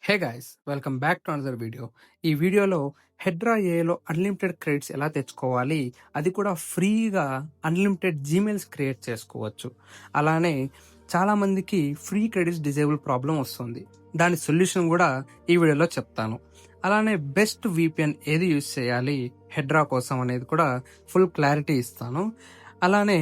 Hey guys, welcome back to another video. ఈ వీడియోలో హెడ్రా ఏలో అన్లిమిటెడ్ క్రెడిట్స్ ఎలా తెచ్చుకోవాలి, అది కూడా ఫ్రీగా అన్లిమిటెడ్ జీమెయిల్స్ క్రియేట్ చేసుకోవచ్చు. అలానే చాలామందికి ఫ్రీ క్రెడిట్స్ డిజేబుల్ ప్రాబ్లం వస్తుంది. దాని సొల్యూషన్ కూడా ఈ వీడియోలో చెప్తాను. అలానే బెస్ట్ VPN ఏది యూజ్ చేయాలి హెడ్రా కోసం అనేది కూడా ఫుల్ క్లారిటీ ఇస్తాను. అలానే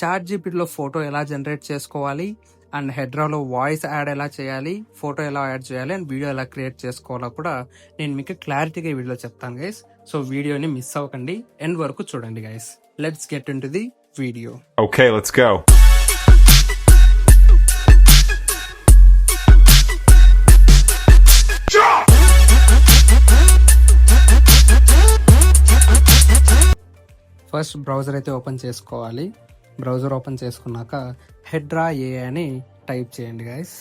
ChatGPTలో ఫోటో ఎలా జనరేట్ చేసుకోవాలి, అండ్ హెడ్రాలో వాయిస్ యాడ్ ఎలా చేయాలి, ఫోటో ఎలా యాడ్ చేయాలి, అండ్ వీడియో ఎలా క్రియేట్ చేసుకోవాలో కూడా నేను మీకు క్లారిటీగా ఈ వీడియోలో చెప్తాను గైస్. సో వీడియోని మిస్ అవ్వకండి, ఎండ్ వరకు చూడండి guys. Let's get into the video. Okay, let's go. First browser అయితే ఓపెన్ చేసుకోవాలి. బ్రౌజర్ ఓపెన్ చేసుకున్నాక హెడ్రా ఏ అని టైప్ చేయండి గైస్.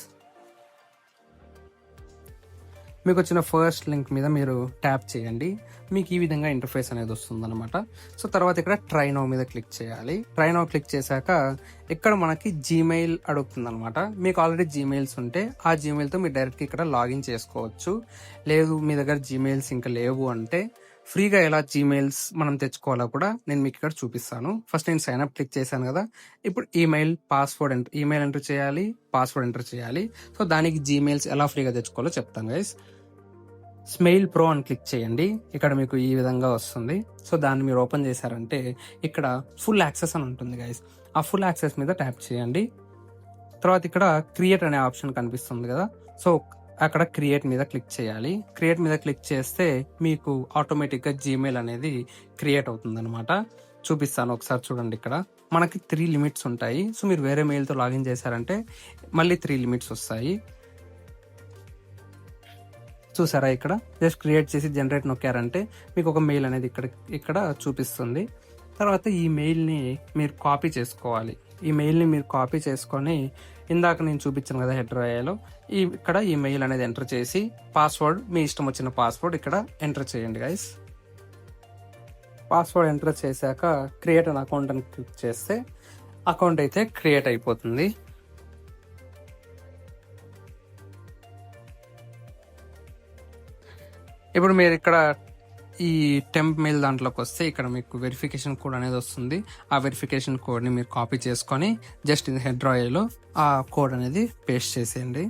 మీకు వచ్చిన ఫస్ట్ లింక్ మీద మీరు ట్యాప్ చేయండి. మీకు ఈ విధంగా ఇంటర్ఫేస్ అనేది వస్తుంది అనమాట. సో తర్వాత ఇక్కడ ట్రై నౌ మీద క్లిక్ చేయాలి. ట్రై నౌ క్లిక్ చేశాక ఇక్కడ మనకి జీమెయిల్ అడుగుతుంది అనమాట. మీకు ఆల్రెడీ జీమెయిల్స్ ఉంటే ఆ జీమెయిల్తో మీరు డైరెక్ట్గా ఇక్కడ లాగిన్ చేసుకోవచ్చు. లేదు మీ దగ్గర జీమెయిల్స్ ఇంకా లేవు అంటే ఫ్రీగా ఎలా జీమెయిల్స్ మనం తెచ్చుకోవాలో కూడా నేను మీకు ఇక్కడ చూపిస్తాను. ఫస్ట్ నేను సైన్ అప్ క్లిక్ చేశాను కదా, ఇప్పుడు ఈమెయిల్ ఎంటర్ చేయాలి, పాస్వర్డ్ ఎంటర్ చేయాలి. సో దానికి జీమెయిల్స్ ఎలా ఫ్రీగా తెచ్చుకోవాలో చెప్తాను గైస్. స్మెయిల్ ప్రో అని క్లిక్ చేయండి. ఇక్కడ మీకు ఈ విధంగా వస్తుంది. సో దాన్ని మీరు ఓపెన్ చేశారంటే ఇక్కడ ఫుల్ యాక్సెస్ అని ఉంటుంది గైస్. ఆ ఫుల్ యాక్సెస్ మీద ట్యాప్ చేయండి. తర్వాత ఇక్కడ క్రియేట్ అనే ఆప్షన్ కనిపిస్తుంది కదా, సో అక్కడ క్రియేట్ మీద క్లిక్ చేయాలి. క్రియేట్ మీద క్లిక్ చేస్తే మీకు ఆటోమేటిక్గా జీమెయిల్ అనేది క్రియేట్ అవుతుంది అనమాట. చూపిస్తాను ఒకసారి చూడండి. ఇక్కడ మనకి 3 లిమిట్స్ ఉంటాయి. సో మీరు వేరే మెయిల్తో లాగిన్ చేశారంటే మళ్ళీ 3 లిమిట్స్ వస్తాయి. చూసారా, ఇక్కడ జస్ట్ క్రియేట్ చేసి జనరేట్ నొక్కారంటే మీకు ఒక మెయిల్ అనేది ఇక్కడ చూపిస్తుంది. తర్వాత ఈ మెయిల్ని మీరు కాపీ చేసుకోవాలి. ఈ మెయిల్ని మీరు కాపీ చేసుకొని ఇందాక నేను చూపించాను కదా హెడ్రాయాలో, ఇక్కడ ఈ మెయిల్ అనేది ఎంటర్ చేసి పాస్వర్డ్, మీ ఇష్టం వచ్చిన పాస్వర్డ్ ఇక్కడ ఎంటర్ చేయండి గైస్. పాస్వర్డ్ ఎంటర్ చేశాక క్రియేట్ అన్ అకౌంట్ అని క్లిక్ చేస్తే అకౌంట్ అయితే క్రియేట్ అయిపోతుంది. ఇప్పుడు మీరు ఇక్కడ ఈ టెంప్ మెయిల్ దాంట్లోకి వస్తే ఇక్కడ మీకు వెరిఫికేషన్ కోడ్ అనేది వస్తుంది. ఆ వెరిఫికేషన్ కోడ్ని మీరు కాపీ చేసుకొని జస్ట్ ఇది హెడ్రాయిలో ఆ కోడ్ అనేది పేస్ట్ చేసేయండి.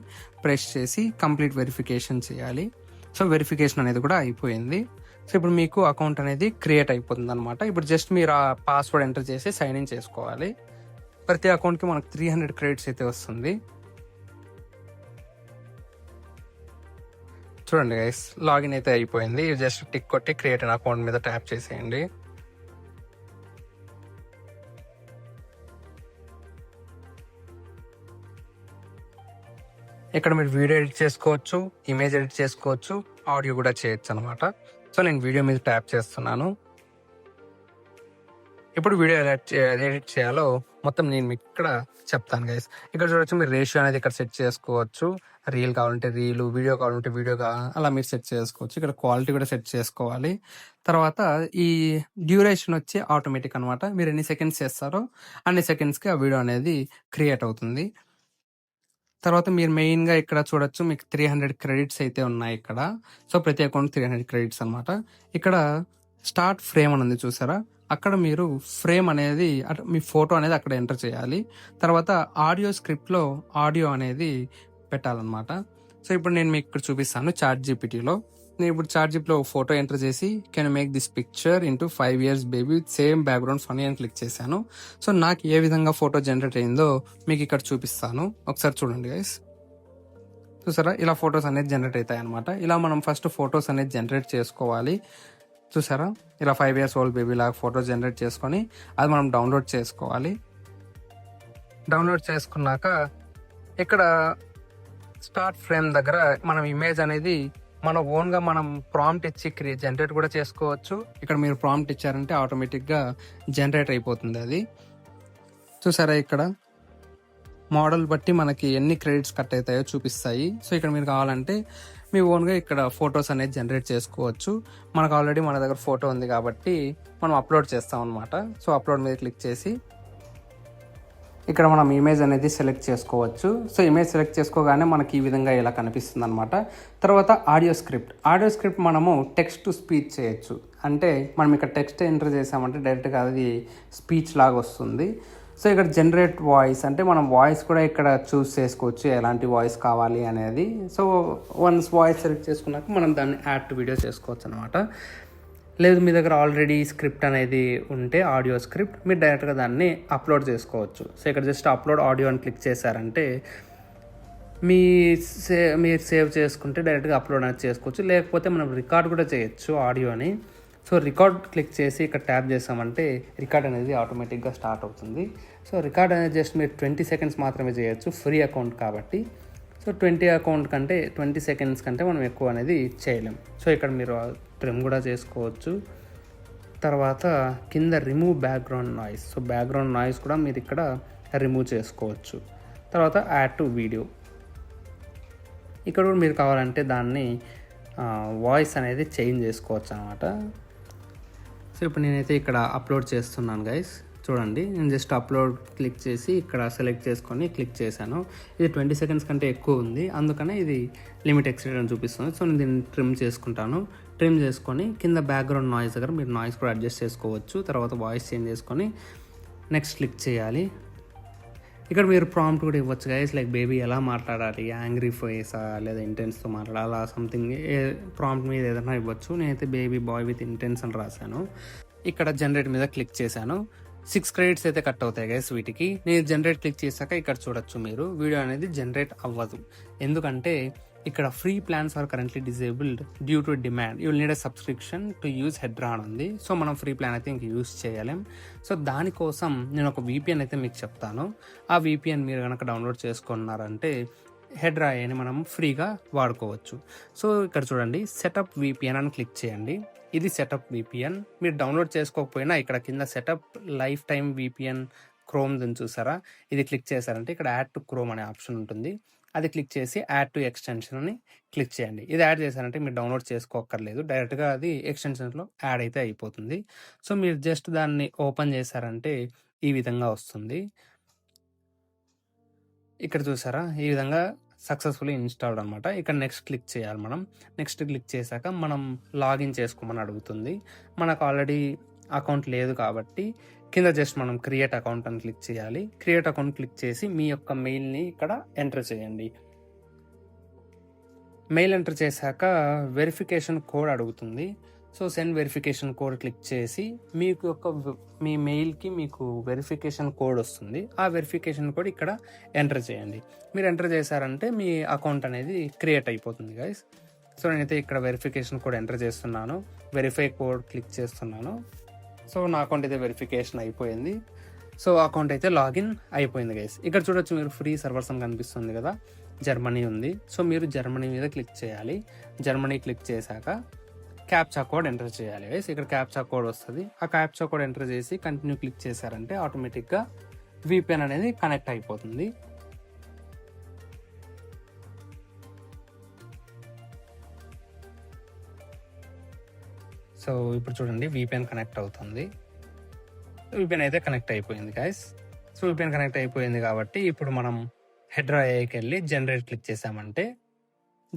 ప్రెస్ చేసి కంప్లీట్ వెరిఫికేషన్ చేయాలి. సో వెరిఫికేషన్ అనేది కూడా అయిపోయింది. సో ఇప్పుడు మీకు అకౌంట్ అనేది క్రియేట్ అయిపోతుంది అనమాట. ఇప్పుడు జస్ట్ మీరు ఆ పాస్వర్డ్ ఎంటర్ చేసి సైన్ ఇన్ చేసుకోవాలి. ప్రతి అకౌంట్కి మనకు 300 క్రెడిట్స్ అయితే వస్తుంది. చూడండి గైస్, లాగిన్ అయితే అయిపోయింది. జస్ట్ టిక్ కొట్టి క్రియేట్ అన్ అకౌంట్ మీద ట్యాప్ చేసేయండి. ఇక్కడ మీరు వీడియో ఎడిట్ చేసుకోవచ్చు, ఇమేజ్ ఎడిట్ చేసుకోవచ్చు, ఆడియో కూడా చేయొచ్చు అనమాట. సో నేను వీడియో మీద ట్యాప్ చేస్తున్నాను. ఇప్పుడు వీడియో ఎలా ఎడిట్ చేయాలో మొత్తం నేను మీకు ఇక్కడ చెప్తాను గైస్. ఇక్కడ చూడొచ్చు, మీరు రేషియో అనేది ఇక్కడ సెట్ చేసుకోవచ్చు. రీల్ కావాలంటే రీలు, వీడియో కావాలంటే వీడియో అలా మీరు సెట్ చేసుకోవచ్చు. ఇక్కడ క్వాలిటీ కూడా సెట్ చేసుకోవాలి. తర్వాత ఈ డ్యూరేషన్ వచ్చి ఆటోమేటిక్ అనమాట. మీరు ఎన్ని సెకండ్స్ చేస్తారో అన్ని సెకండ్స్కి ఆ వీడియో అనేది క్రియేట్ అవుతుంది. తర్వాత మీరు మెయిన్గా ఇక్కడ చూడొచ్చు, మీకు 300 క్రెడిట్స్ అయితే ఉన్నాయి ఇక్కడ. సో ప్రతి అకౌంట్ 300 క్రెడిట్స్ అనమాట. ఇక్కడ స్టార్ట్ ఫ్రేమ్ అని ఉంది చూసారా, అక్కడ మీరు ఫ్రేమ్ అనేది మీ ఫోటో అనేది అక్కడ ఎంటర్ చేయాలి. తర్వాత ఆడియో స్క్రిప్ట్లో ఆడియో అనేది పెట్టాలన్నమాట. సో ఇప్పుడు నేను మీకు ఇక్కడ చూపిస్తాను ChatGPTలో. నేను ఇప్పుడు ChatGPTలో ఫోటో ఎంటర్ చేసి can make this picture into 5 years baby with same background funny అని క్లిక్ చేశాను. సో నాకు ఏ విధంగా ఫోటో జనరేట్ అయిందో మీకు ఇక్కడ చూపిస్తాను. ఒకసారి చూడండి గైస్. చూసారా, ఇలా ఫొటోస్ అనేది జనరేట్ అవుతాయి అనమాట. ఇలా మనం ఫస్ట్ ఫొటోస్ అనేది జనరేట్ చేసుకోవాలి. చూసారా, ఇలా 5 years ఓల్డ్ బేబీ లాగా ఫోటో జనరేట్ చేసుకొని అది మనం డౌన్లోడ్ చేసుకోవాలి. డౌన్లోడ్ చేసుకున్నాక ఇక్కడ స్టార్ట్ ఫ్రేమ్ దగ్గర మనం ఇమేజ్ అనేది మన ఓన్గా మనం ప్రాంప్ట్ ఇచ్చి జనరేట్ కూడా చేసుకోవచ్చు. ఇక్కడ మీరు ప్రాంప్ట్ ఇచ్చారంటే ఆటోమేటిక్గా జనరేట్ అయిపోతుంది అది. చూసారా, ఇక్కడ మోడల్ బట్టి మనకి ఎన్ని క్రెడిట్స్ కట్ అవుతాయో చూపిస్తాయి. సో ఇక్కడ మీరు కావాలంటే మీ ఓన్గా ఇక్కడ ఫొటోస్ అనేది జనరేట్ చేసుకోవచ్చు. మనకు ఆల్రెడీ మన దగ్గర ఫోటో ఉంది కాబట్టి మనం అప్లోడ్ చేస్తాం అనమాట. సో అప్లోడ్ మీద క్లిక్ చేసి ఇక్కడ మనం ఇమేజ్ అనేది సెలెక్ట్ చేసుకోవచ్చు. సో ఇమేజ్ సెలెక్ట్ చేసుకోగానే మనకి ఈ విధంగా ఇలా కనిపిస్తుంది అనమాట. తర్వాత ఆడియో స్క్రిప్ట్ మనము టెక్స్ట్ టు స్పీచ్ చేయొచ్చు. అంటే మనం ఇక్కడ టెక్స్ట్ ఎంటర్ చేసామంటే డైరెక్ట్గా అది స్పీచ్ లాగా వస్తుంది. సో ఇక్కడ జనరేట్ వాయిస్ అంటే మనం వాయిస్ కూడా ఇక్కడ చూస్ చేసుకోవచ్చు, ఎలాంటి వాయిస్ కావాలి అనేది. సో వన్స్ వాయిస్ సెలెక్ట్ చేసుకున్నాక మనం దాన్ని యాడ్ టు వీడియో చేసుకోవచ్చు అనమాట. లేదు మీ దగ్గర ఆల్రెడీ స్క్రిప్ట్ అనేది ఉంటే ఆడియో స్క్రిప్ట్ మీరు డైరెక్ట్గా దాన్ని అప్లోడ్ చేసుకోవచ్చు. సో ఇక్కడ జస్ట్ అప్లోడ్ ఆడియో అని క్లిక్ చేశారంటే మీరు సేవ్ చేసుకుంటే డైరెక్ట్గా అప్లోడ్ అనేది చేసుకోవచ్చు. లేకపోతే మనం రికార్డ్ కూడా చేయొచ్చు ఆడియోని. సో రికార్డ్ క్లిక్ చేసి ఇక్కడ ట్యాప్ చేసామంటే రికార్డ్ అనేది ఆటోమేటిక్గా స్టార్ట్ అవుతుంది. సో రికార్డ్ అనేది జస్ట్ మీరు 20 సెకండ్స్ మాత్రమే చేయొచ్చు, ఫ్రీ అకౌంట్ కాబట్టి. సో 20 సెకండ్స్ కంటే మనం ఎక్కువ అనేది చేయలేం. సో ఇక్కడ మీరు ట్రిమ్ కూడా చేసుకోవచ్చు. తర్వాత కింద remove background noise. So background noise కూడా మీరు ఇక్కడ రిమూవ్ చేసుకోవచ్చు. తర్వాత యాడ్ టు వీడియో. ఇక్కడ కూడా మీరు కావాలంటే దాన్ని వాయిస్ అనేది చేంజ్ చేసుకోవచ్చు అనమాట. సో ఇప్పుడు నేనైతే ఇక్కడ అప్లోడ్ చేస్తున్నాను గైస్. చూడండి, నేను జస్ట్ అప్లోడ్ క్లిక్ చేసి ఇక్కడ సెలెక్ట్ చేసుకొని క్లిక్ చేశాను. ఇది 20 సెకండ్స్ కంటే ఎక్కువ ఉంది, అందుకనే ఇది లిమిట్ ఎక్సీడ్ అని చూపిస్తుంది. సో నేను దీన్ని ట్రిమ్ చేసుకుంటాను. ట్రిమ్ చేసుకొని కింద బ్యాక్గ్రౌండ్ నాయిస్ దగ్గర మీరు నాయిస్ కూడా అడ్జస్ట్ చేసుకోవచ్చు. తర్వాత వాయిస్ చేంజ్ చేసుకొని నెక్స్ట్ క్లిక్ చేయాలి. ఇక్కడ మీరు ప్రాంప్ట్ కూడా ఇవ్వచ్చు గైస్, లైక్ బేబీ ఎలా మాట్లాడాలి, యాంగ్రీ ఫేసా లేదా ఇంటెన్స్తో మాట్లాడాలా, సంథింగ్ ప్రాంప్ట్ మీద ఏదైనా ఇవ్వచ్చు. నేనైతే బేబీ బాయ్ విత్ ఇంటెన్స్ అని రాశాను. ఇక్కడ జనరేట్ మీద క్లిక్ చేశాను. 6 క్రెడిట్స్ అయితే కట్ అవుతాయి గైస్ వీటికి. నేను జనరేట్ క్లిక్ చేశాక ఇక్కడ చూడొచ్చు మీరు వీడియో అనేది జనరేట్ అవ్వదు. ఎందుకంటే ఇక్కడ free plans are currently disabled due to demand, you will need a subscription to use Hedra అని ఉంది. సో మనం ఫ్రీ ప్లాన్ అయితే ఇంక యూజ్ చేయలేం. సో దానికోసం నేను ఒక VPN అయితే మీకు చెప్తాను. ఆ VPN మీరు కనుక డౌన్లోడ్ చేసుకున్నారంటే హెడ్రా అని మనం ఫ్రీగా వాడుకోవచ్చు. సో ఇక్కడ చూడండి, సెటప్ VPN అని క్లిక్ చేయండి. ఇది సెటప్ VPN. మీరు డౌన్లోడ్ చేసుకోకపోయినా ఇక్కడ కింద setup life time VPN chrome అని చూసారా, ఇది క్లిక్ చేశారంటే ఇక్కడ యాడ్ టు క్రోమ్ అనే ఆప్షన్ ఉంటుంది. అది క్లిక్ చేసి యాడ్ టు ఎక్స్టెన్షన్ అని క్లిక్ చేయండి. ఇది యాడ్ చేశారంటే మీరు డౌన్లోడ్ చేసుకోక్కర్లేదు, డైరెక్ట్గా అది ఎక్స్టెన్షన్లో యాడ్ అయితే అయిపోతుంది. సో మీరు జస్ట్ దాన్ని ఓపెన్ చేశారంటే ఈ విధంగా వస్తుంది. ఇక్కడ చూసారా, ఈ విధంగా సక్సెస్ఫుల్లీ ఇన్స్టాల్డ్ అనమాట. ఇక్కడ నెక్స్ట్ క్లిక్ చేయాలి. మనం నెక్స్ట్ క్లిక్ చేశాక మనం లాగిన్ చేసుకోమని అడుగుతుంది. మనకు ఆల్రెడీ అకౌంట్ లేదు కాబట్టి కింద జస్ట్ మనం క్రియేట్ అకౌంట్ అని క్లిక్ చేయాలి. క్రియేట్ అకౌంట్ క్లిక్ చేసి మీ యొక్క మెయిల్ని ఇక్కడ ఎంటర్ చేయండి. మెయిల్ ఎంటర్ చేశాక వెరిఫికేషన్ కోడ్ అడుగుతుంది. So send verification code click చేసి మీ మెయిల్కి మీకు వెరిఫికేషన్ కోడ్ వస్తుంది. ఆ వెరిఫికేషన్ కోడ్ ఇక్కడ ఎంటర్ చేయండి. మీరు ఎంటర్ చేశారంటే మీ అకౌంట్ అనేది క్రియేట్ అయిపోతుంది గైస్. సో నేనైతే ఇక్కడ వెరిఫికేషన్ కోడ్ ఎంటర్ చేస్తున్నాను. వెరిఫై కోడ్ క్లిక్ చేస్తున్నాను. సో నా అకౌంట్ అయితే వెరిఫికేషన్ అయిపోయింది. సో అకౌంట్ అయితే లాగిన్ అయిపోయింది గైస్. ఇక్కడ చూడొచ్చు మీరు ఫ్రీ సర్వర్స్ అని కనిపిస్తుంది కదా, జర్మనీ ఉంది. సో మీరు జర్మనీ మీద క్లిక్ చేయాలి. జర్మనీ క్లిక్ చేశాక క్యాప్చా కోడ్ ఎంటర్ చేయాలి గైస్. ఇక్కడ క్యాప్చా కోడ్ వస్తుంది. ఆ క్యాప్చా కోడ్ ఎంటర్ చేసి కంటిన్యూ క్లిక్ చేశారంటే ఆటోమేటిక్గా VPN అనేది కనెక్ట్ అయిపోతుంది. సో ఇప్పుడు చూడండి, VPN కనెక్ట్ అవుతుంది. VPN అయితే కనెక్ట్ అయిపోయింది గైస్. సో VPN కనెక్ట్ అయిపోయింది కాబట్టి ఇప్పుడు మనం హెడ్రా AIకి వెళ్ళి జనరేట్ క్లిక్ చేసామంటే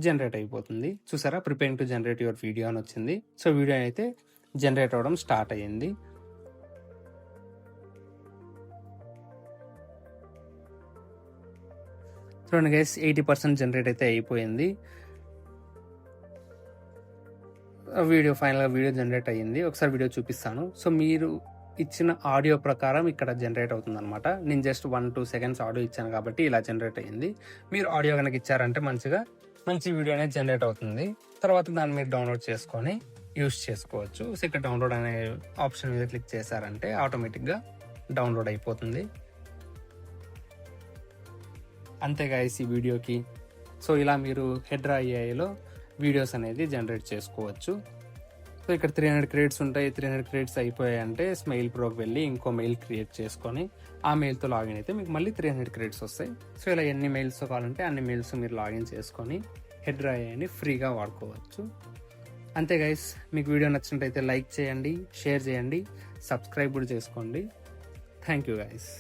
జనరేట్ అయిపోతుంది. చూసారా, preparing to generate your video అని వచ్చింది. సో వీడియో అయితే జనరేట్ అవ్వడం స్టార్ట్ అయ్యింది. చూడండి గైస్, 80% జనరేట్ అయితే అయిపోయింది. ఫైనల్గా వీడియో జనరేట్ అయ్యింది. ఒకసారి వీడియో చూపిస్తాను. సో మీరు ఇచ్చిన ఆడియో ప్రకారం ఇక్కడ జనరేట్ అవుతుంది అనమాట. నేను జస్ట్ 1-2 సెకండ్స్ ఆడియో ఇచ్చాను కాబట్టి ఇలా జనరేట్ అయ్యింది. మీరు ఆడియో కనుక ఇచ్చారంటే మంచి వీడియో అనేది జనరేట్ అవుతుంది. తర్వాత దాన్ని మీరు డౌన్లోడ్ చేసుకొని యూస్ చేసుకోవచ్చు. సో ఇక్కడ డౌన్లోడ్ అనే ఆప్షన్ మీద క్లిక్ చేశారంటే ఆటోమేటిక్గా డౌన్లోడ్ అయిపోతుంది. అంతే గైస్ ఈ వీడియోకి. సో ఇలా మీరు హెడ్రా AIలో వీడియోస్ అనేది జనరేట్ చేసుకోవచ్చు. సో ఇక్కడ 300 క్రెడిట్స్ ఉంటాయి. 300 క్రెడిట్స్ అయిపోయాయంటే స్మైల్ ప్రోకి వెళ్ళి ఇంకో మెయిల్ క్రియేట్ చేసుకొని ఆ మెయిల్తో లాగిన్ అయితే మీకు మళ్ళీ 300 క్రెడిట్స్ వస్తాయి. సో ఇలా ఎన్ని మెయిల్స్ కావాలంటే అన్ని మెయిల్స్ మీరు లాగిన్ చేసుకొని హెడ్రా AIని ఫ్రీగా వాడుకోవచ్చు. అంతే గైస్, మీకు వీడియో నచ్చినట్టయితే లైక్ చేయండి, షేర్ చేయండి, సబ్స్క్రైబ్ కూడా చేసుకోండి. Thank you guys.